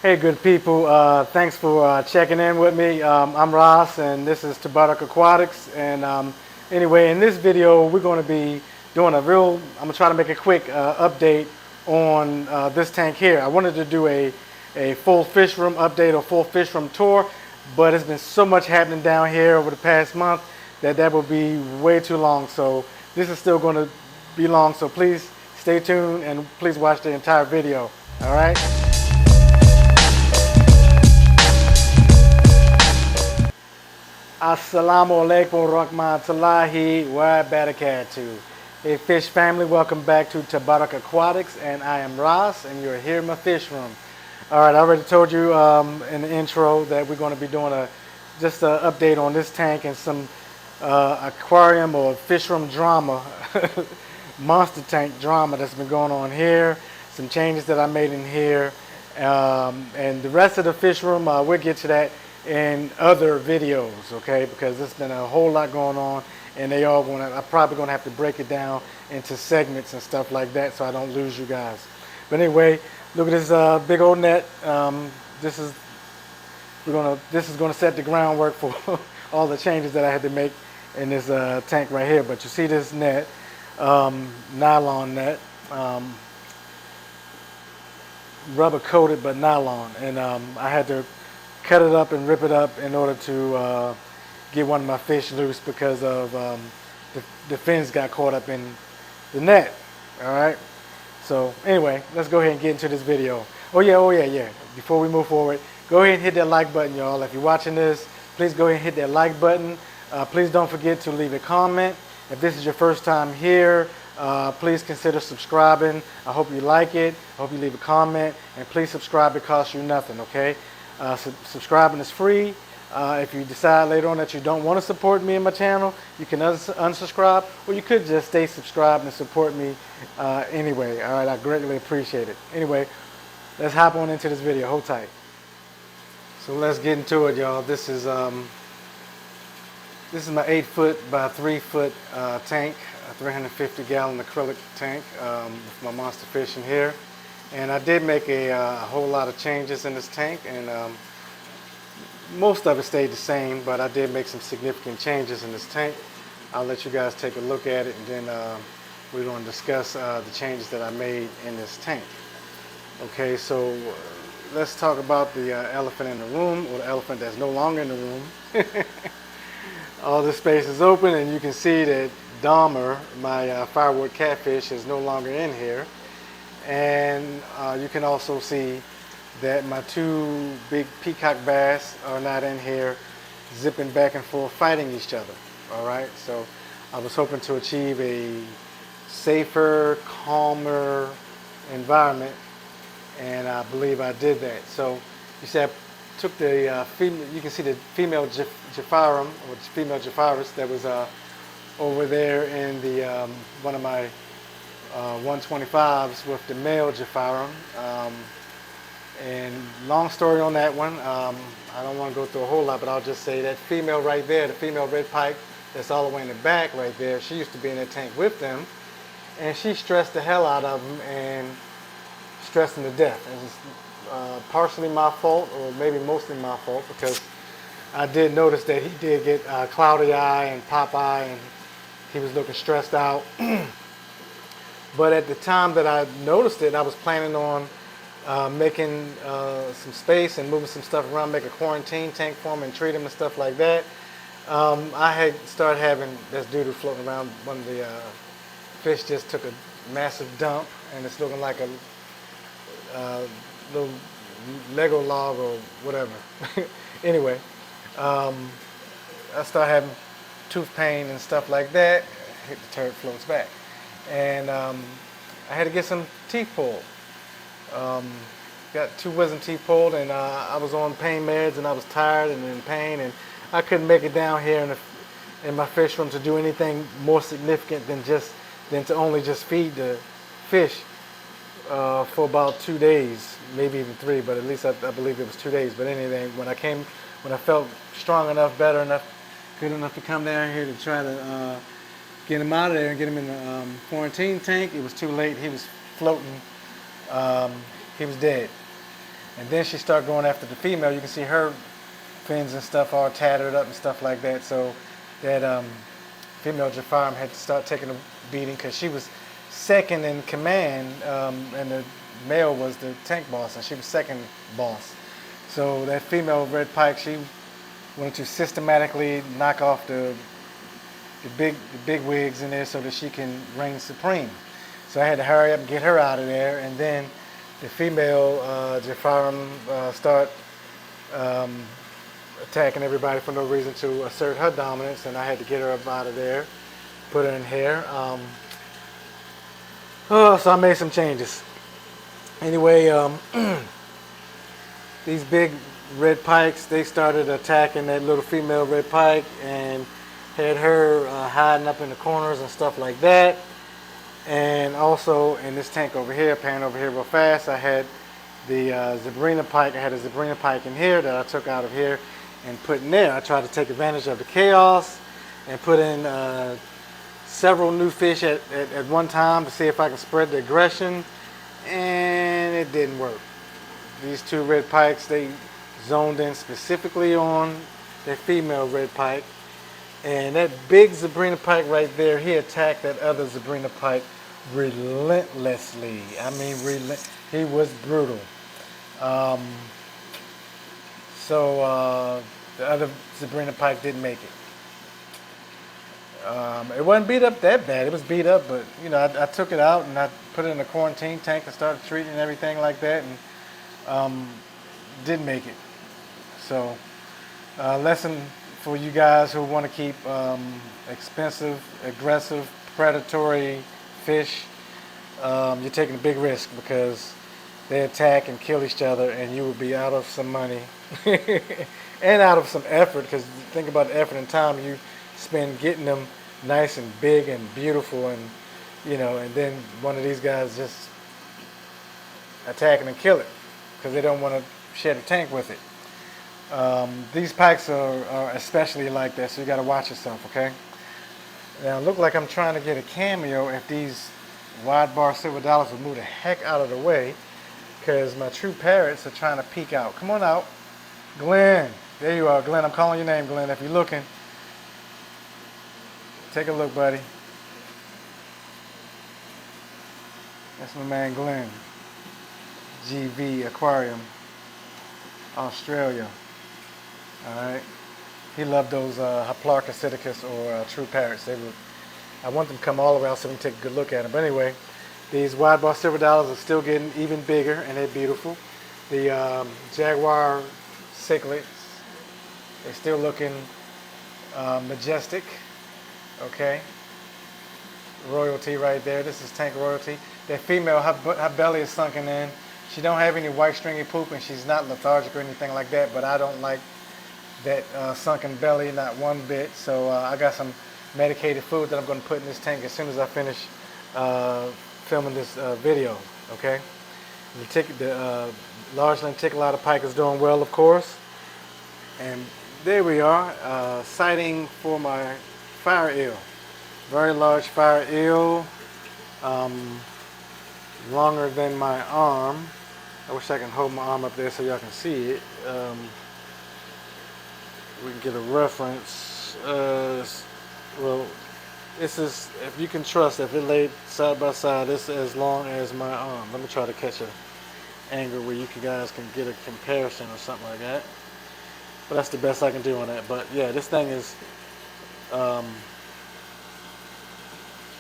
Hey, good people. Thanks for checking in with me. I'm Ross, and this is Dmer Aquatics. And anyway, in this video, we're going to be doing I'm going to try to make a quick update on this tank here. I wanted to do a full fish room update or full fish room tour, but it's been so much happening down here over the past month that will be way too long. So this is still going to be long. So please stay tuned and please watch the entire video. All right. Assalamu alaikum rahmatullahi wa barakatuh. Hey fish family, welcome back to Dmer Aquatics, and I am Ross, and you're here in my fish room. All right, I already told you in the intro that we're going to be doing just an update on this tank and some aquarium or fish room drama, monster tank drama that's been going on here, some changes that I made in here, and the rest of the fish room, we'll get to that in other videos, okay? Because there's been a whole lot going on, and I'm probably gonna have to break it down into segments and stuff like that, so I don't lose you guys. But anyway, look at this big old net. This is gonna set the groundwork for all the changes that I had to make in this tank right here. But you see this net, nylon net, rubber coated but nylon, and I had to cut it up and rip it up in order to get one of my fish loose because of the fins got caught up in the net. All right. So anyway, let's go ahead and get into this video. Oh yeah. Before we move forward, go ahead and hit that like button, y'all. If you're watching this, please go ahead and hit that like button. Please don't forget to leave a comment. If this is your first time here, please consider subscribing. I hope you like it. I hope you leave a comment, and please subscribe. It costs you nothing, okay? Subscribing is free. If you decide later on that you don't want to support me and my channel, you can unsubscribe, or you could just stay subscribed and support me anyway. All right, I greatly appreciate it. Anyway, let's hop on into this video. Hold tight. So let's get into it, y'all. This is my 8-foot by 3-foot tank, a 350-gallon acrylic tank with my monster fish in here. And I did make a whole lot of changes in this tank, and most of it stayed the same, but I did make some significant changes in this tank. I'll let you guys take a look at it, and then we're going to discuss the changes that I made in this tank. Okay, so let's talk about the elephant in the room, or the elephant that's no longer in the room. All this space is open, and you can see that Dmer, my firewood catfish, is no longer in here. And you can also see that my 2 big peacock bass are not in here zipping back and forth fighting each other. All right, so I was hoping to achieve a safer, calmer environment, and I believe I did that. So you see I took the you can see the female Japharum, or female Japharus, that was over there in the one of my 125s with the male Japharum, and long story on that one. I don't want to go through a whole lot, but I'll just say that female right there, the female red pike that's all the way in the back right there, she used to be in that tank with them, and she stressed the hell out of them and stressed them to death. And it's partially my fault, or maybe mostly my fault, because I did notice that he did get cloudy eye and pop eye, and he was looking stressed out. But at the time that I noticed it, I was planning on making some space and moving some stuff around, make a quarantine tank for him and treat him and stuff like that. I had started having this doodle floating around. One of the fish just took a massive dump, and it's looking like a little Lego log or whatever. Anyway, I started having tooth pain and stuff like that. Hit the turd, floats back. And I had to get some teeth pulled. Got 2 wisdom teeth pulled, and I was on pain meds, and I was tired and in pain, and I couldn't make it down here in my fish room to do anything more significant than to only just feed the fish for about 2 days, maybe even 3, but at least I believe it was 2 days. But anything, when I felt strong enough, better enough, good enough to come down here to try to get him out of there and get him in the quarantine tank, it was too late. He was floating. He was dead. And then she started going after the female. You can see her fins and stuff all tattered up and stuff like that. So that female Jafar had to start taking a beating because she was second in command, and the male was the tank boss, and she was second boss. So that female red pike, she wanted to systematically knock off the big wigs in there so that she can reign supreme. So I had to hurry up and get her out of there, and then the female Jafarim start attacking everybody for no reason to assert her dominance, and I had to get her up out of there, put her in here. So I made some changes. Anyway, these big red pikes, they started attacking that little female red pike and had her hiding up in the corners and stuff like that. And also in this tank over here, panning over here real fast, I had the Zabrina pike. I had a Zabrina pike in here that I took out of here and put in there. I tried to take advantage of the chaos and put in several new fish at one time to see if I can spread the aggression, and it didn't work. These two red pikes, they zoned in specifically on the female red pike, and that big Zabrina pike right there, he attacked that other Zabrina pike relentlessly. I mean, he was brutal. So the other Zabrina pike didn't make it. It wasn't beat up that bad. It was beat up, but you know, I took it out and I put it in a quarantine tank and started treating and everything like that, and didn't make it. So, lesson for you guys who want to keep expensive, aggressive, predatory fish, you're taking a big risk because they attack and kill each other, and you will be out of some money and out of some effort. Because think about the effort and time you spend getting them nice and big and beautiful, and you know, and then one of these guys just attack and kill it because they don't want to share the tank with it. These pikes are especially like that, so you got to watch yourself, okay? Now, it look like I'm trying to get a cameo if these wide bar silver dollars would move the heck out of the way, because my true parrots are trying to peek out. Come on out. Glenn. There you are, Glenn. I'm calling your name, Glenn. If you're looking, take a look, buddy. That's my man, Glenn. GV Aquarium, Australia. Alright. He loved those Haplarcus psittacus or true parrots. I want them to come all the way out so we can take a good look at them. But anyway, these wide bar silver dollars are still getting even bigger, and they're beautiful. The Jaguar cichlids, they're still looking majestic. Okay. Royalty right there. This is tank royalty. That female, her belly is sunken in. She don't have any white stringy poop, and she's not lethargic or anything like that, but I don't like that sunken belly, not one bit. So I got some medicated food that I'm going to put in this tank as soon as I finish filming this video. Okay. The large lenticulata pike is doing well, of course. And there we are, sighting for my fire eel. Very large fire eel, longer than my arm. I wish I can hold my arm up there so y'all can see it. We can get a reference. Well, this is, if you can trust, if it laid side by side, this is as long as my arm. Let me try to catch a angle where you guys can get a comparison or something like that. But that's the best I can do on that. But yeah, this thing is arm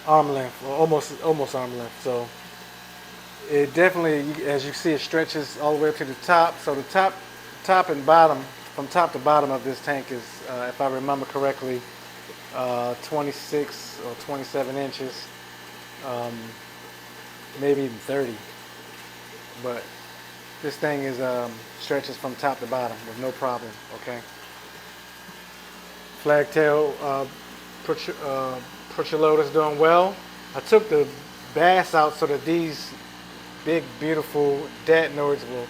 length, or almost arm length. So it definitely, as you see, it stretches all the way up to the top. So the top and bottom, from top to bottom of this tank is, if I remember correctly, 26 or 27 inches, maybe even 30. But this thing is stretches from top to bottom with no problem. Okay. Flagtail Prochulotus doing well. I took the bass out so that these big, beautiful datnoids will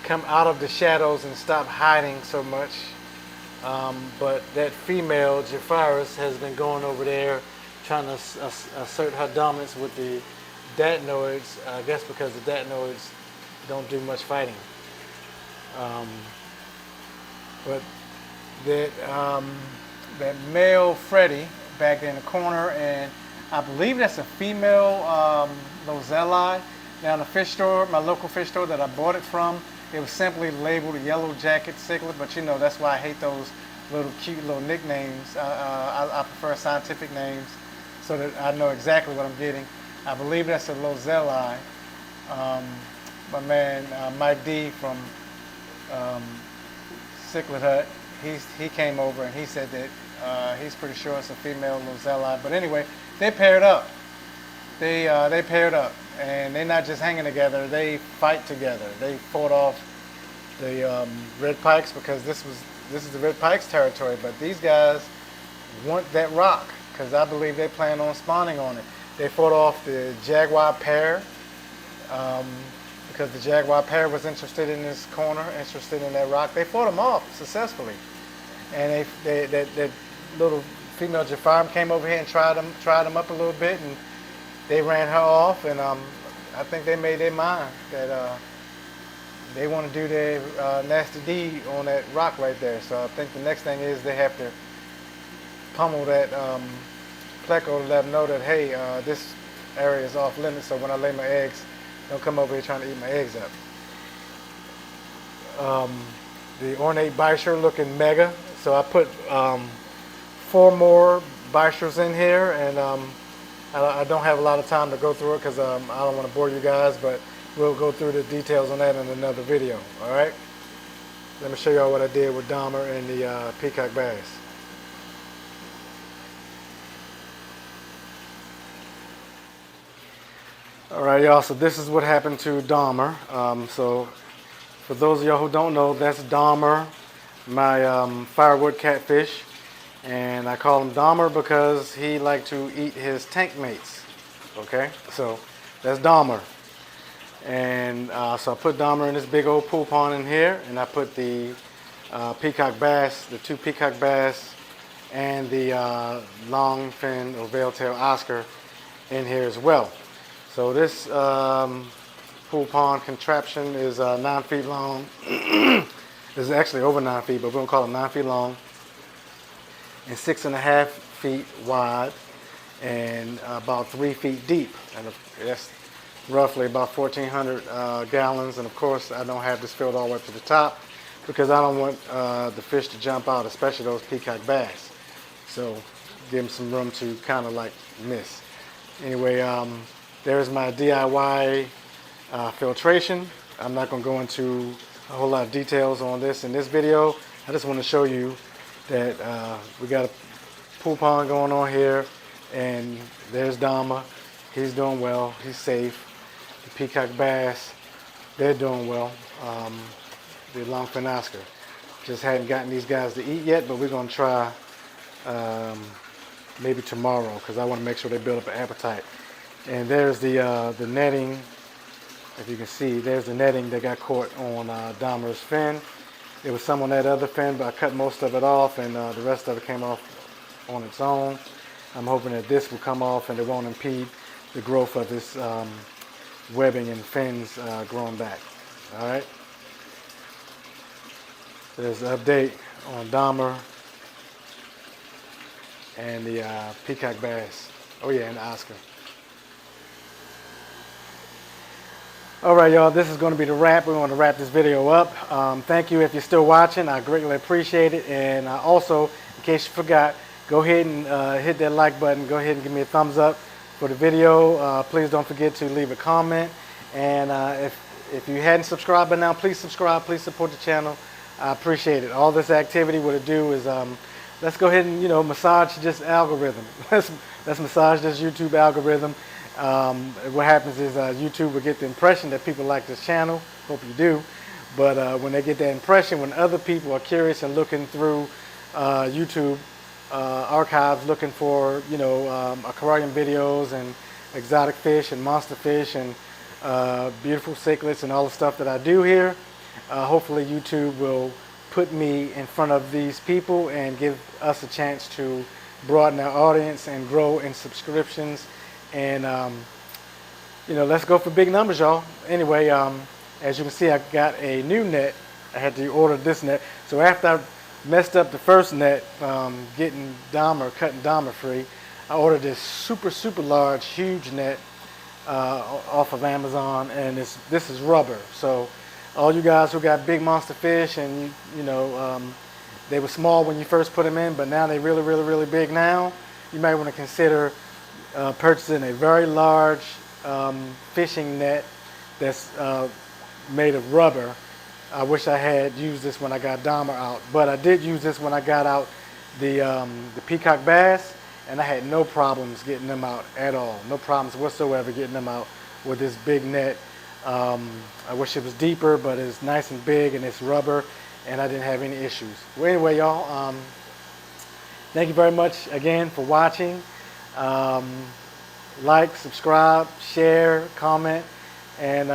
come out of the shadows and stop hiding so much. But that female Japharus has been going over there trying to assert her dominance with the datnoids. I guess because the datnoids don't do much fighting. Um, but that male Freddy back there in the corner, and I believe that's a female Lozelli. Now in the fish store, my local fish store that I bought it from, it was simply labeled a yellow jacket cichlid, but you know that's why I hate those little cute little nicknames. I prefer scientific names so that I know exactly what I'm getting. I believe that's a Lozelli. My man Mike D from Cichlid Hut, he came over and he said that he's pretty sure it's a female Lozelli. But anyway, they paired up. They paired up, and they're not just hanging together. They fight together. They fought off the red pikes because this is the red pikes territory. But these guys want that rock because I believe they plan on spawning on it. They fought off the jaguar pair because the jaguar pair was interested in this corner, interested in that rock. They fought them off successfully, and that little female Jafar came over here and tried them up a little bit, and they ran her off. And I think they made their mind that they want to do their nasty deed on that rock right there. So I think the next thing is they have to pummel that pleco to let them know that, hey, this area is off limits, so when I lay my eggs, don't come over here trying to eat my eggs up. The ornate bisher looking mega, so I put 4 more bishers in here, and I don't have a lot of time to go through it because I don't want to bore you guys, but we'll go through the details on that in another video. All right, let me show y'all what I did with Dmer and the peacock bass. All right, y'all, so this is what happened to Dmer. So for those of y'all who don't know, that's Dmer, my firewood catfish. And I call him Dmer because he liked to eat his tank mates. Okay, so that's Dmer. And so I put Dmer in this big old pool pond in here, and I put the peacock bass, the 2 peacock bass, and the long fin or veil-tail Oscar in here as well. So this pool pond contraption is 9 feet long. This is actually over 9 feet, but we're gonna call it 9 feet long, and 6.5 feet wide, and about 3 feet deep. And that's roughly about 1,400 gallons. And of course, I don't have this filled all the way up to the top because I don't want the fish to jump out, especially those peacock bass. So give them some room to kind of like miss. Anyway, there's my DIY filtration. I'm not going to go into a whole lot of details on this in this video. I just want to show you that we got a pool pond going on here, and there's Dmer. He's doing well. He's safe. The peacock bass, they're doing well. The longfin Oscar. Just hadn't gotten these guys to eat yet, but we're going to try maybe tomorrow because I want to make sure they build up an appetite. And there's the netting. If you can see, there's the netting that got caught on Dmer's fin. There was some on that other fin, but I cut most of it off, and the rest of it came off on its own. I'm hoping that this will come off and it won't impede the growth of this webbing and fins growing back. All right. There's an update on Dmer and the peacock bass. Oh yeah, and the Oscar. All right, y'all, this is going to be the wrap. We're going to wrap this video up. Thank you if you're still watching. I greatly appreciate it. And also, in case you forgot, go ahead and hit that like button. Go ahead and give me a thumbs up for the video. Please don't forget to leave a comment. And if you hadn't subscribed by now, please subscribe. Please support the channel. I appreciate it. All this activity, what it do is let's go ahead and massage this algorithm. let's massage this YouTube algorithm. What happens is YouTube will get the impression that people like this channel. Hope you do. But when they get that impression, when other people are curious and looking through YouTube archives, looking for aquarium videos and exotic fish and monster fish and beautiful cichlids and all the stuff that I do here, hopefully YouTube will put me in front of these people and give us a chance to broaden our audience and grow in subscriptions. And let's go for big numbers, y'all. Anyway, as you can see, I got a new net, I had to order this net. So after I messed up the first net, getting Dahmer, cutting Dahmer free, I ordered this super large, huge net off of Amazon, and this is rubber. So all you guys who got big monster fish, and you know, they were small when you first put them in, but now they're really big now, you might want to consider purchasing a very large fishing net that's made of rubber. I wish I had used this when I got Dahmer out, but I did use this when I got out the peacock bass, and I had no problems getting them out at all. No problems whatsoever getting them out with this big net. I wish it was deeper, but it's nice and big and it's rubber, and I didn't have any issues. Well, anyway, y'all, thank you very much again for watching. Like, subscribe, share, comment, and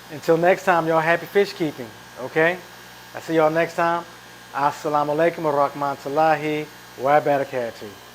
until next time, y'all, happy fish keeping, okay? I'll see y'all next time. Assalamu alaikum wa rahmatullahi wa barakatuh.